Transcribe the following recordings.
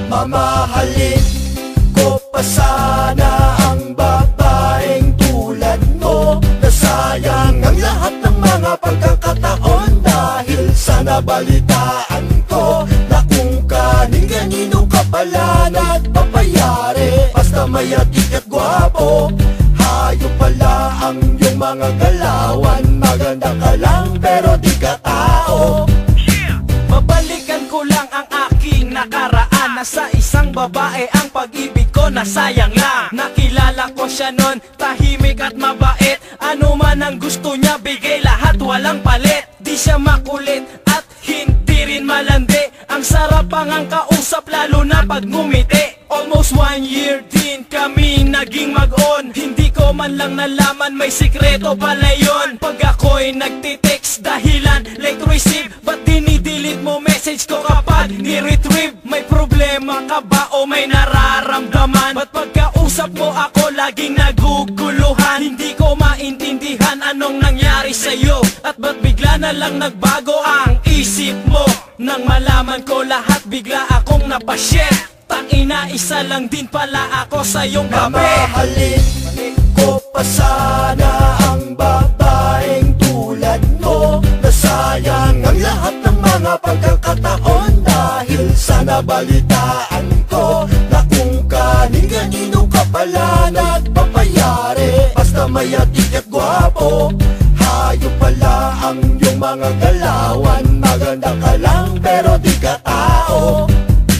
Mamahalin ko pa sana ang babaeng tulad mo. Nasayang ang lahat ng mga pagkakataon dahil sa nabalitaan ko na kung kanin-kanino ka pala nagpapayari. Basta may atik at gwapo, hayop pala ang iyong mga galawan. Maganda ka lang pero di ka tao. Babalikan ko lang ang aking nakaraan. Nasa isang babae ang pag-ibig ko, nasayang lang. Nakilala ko siya nun, tahimik at mabait. Ano man ang gusto niya, bigay lahat, walang palit. Di siya makulit at hindi rin malandi. Ang sarap ang kausap, lalo na pag ngumiti. Almost 1 year din kami naging mag-on. Hindi ko man lang nalaman may sikreto pala yun. Pag ako'y nagtitext dahilan late receive, ba't dinidelete mo message ko kapag ni-retrieve? May problema ka ba o may nararamdaman? Ba't pagkausap mo ako laging naguguluhan? Hindi ko maintindihan anong nangyari sa'yo, at ba't bigla na lang nagbago ang isip mo? Nang malaman ko lahat, bigla akong napashare. Tangina, isa lang din pala ako sa iyong gabi. Mamahalin ko pa sana ang babaeng tulad mo. Nasayang ang lahat ng mga pagkakataon dahil sa nabalitaan ko na kung kanin-kanino ka pala nagpapayari. Basta may atik at gwapo, hayop pala ang iyong mga galawan. Maganda ka lang pero di ka tao.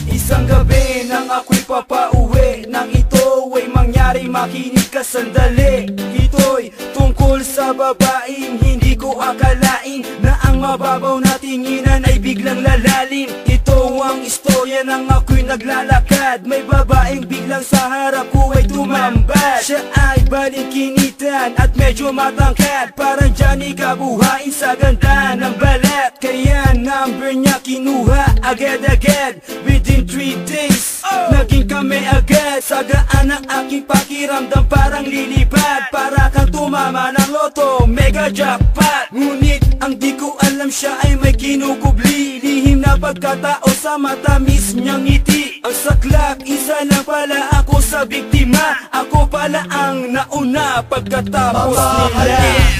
Isang gabi nang ako'y papauwi, nang ito ay mangyari, makinig ka sandali. Ito'y tungkol sa babaeng hindi ko akalain na ang mababaw na tinginan ay biglang lalalim. Ito ang istorya nang ako'y naglalakad, may babaeng biglang sa harap ko ay tumambad. Siya ay balingkinitan at medyo matangkad, parang Johnny kabuhain sa ganda ng balat. Kaya number niya kinuha agad-agad. Within 3 days, naging kami agad. Sagaan ang aking pakiramdam, parang lilipad. Para kang tumama ng loto, mega jackpot. Ngunit ang di ko alam, siya ay may kinukubli. Lihim na pagkatao sa matamis niyang ngiti. Ang saklap, isa lang pala ako sa biktima. Ako pala ang nauna pagkatapos nila. Mamahalin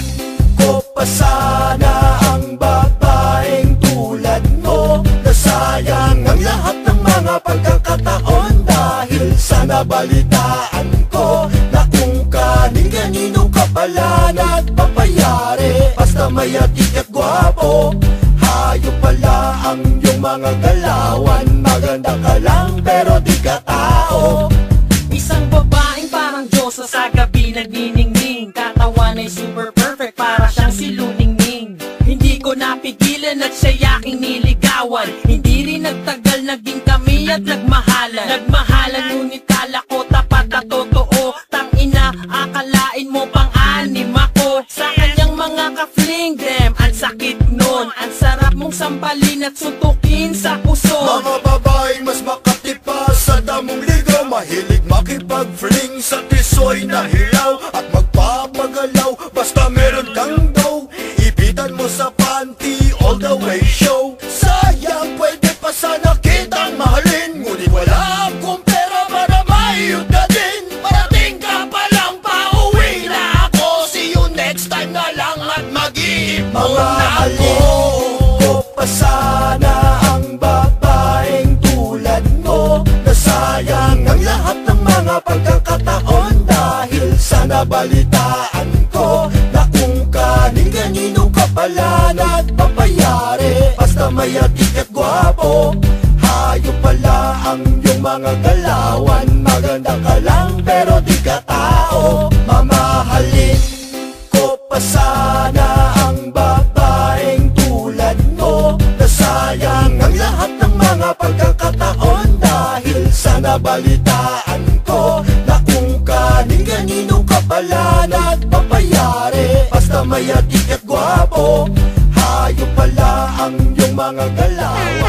ko pa sana ang babaeng tulad mo. Nasayang ang lahat ng mga pagkakataon dahil sa nabalitaan ko na kung kanin-kanino ka pala nagpapayari. Basta may atik at gwapo, hayop pala ang iyong mga galawan. Maganda ka lang pero di ka tao. Isang babaeng parang Diyosa sa gabi nagniningning. Katawan ay super perfect, para siyang si Luningning. Hindi ko napigilan at siya aking niligawan. Hindi rin nagtagal, naging kami at nagmahalan. Nagmahalan ngunit kala ko tapat at totoo. Tangina, akalain mo pang-anim ako sa kanyang mga ka-fling. Damn, ang sakit nun. Ang sarap mong sampalin at suntukin sa puso. Mga babaeng mas makatipa sa damong ligaw, mahilig makipag-fling sa tisoy na hilaw at magpapagalaw basta meron kang dough. Ibitan mo sa panty all the way show. Sayang, pwede pa sana kitang mahalin, ngunit wala akong pera para mayud na din. Parating ka palang pauwi na ako. See you next time na lang at mag-iipon na ako. Ko pa sana ang babaeng tulad mo. Nasayang ang lahat ng mga pagkakataon dahil sa nabalitaan ko na kung kanin-kanino ka pala nagpapayari. Basta may atik at gwapo, hayop pala ang iyong mga galawan. Maganda ka lang pero di ka tao. Mamahalin ko pa sana ang babaeng tulad mo. Nasayang ang lahat ng mga pagkakataon dahil sa nabalitaan ko na kung kanin-kanino ka pala nagpapayari. Basta may atik at gwapo, hayop pala ang iyong mga galawan.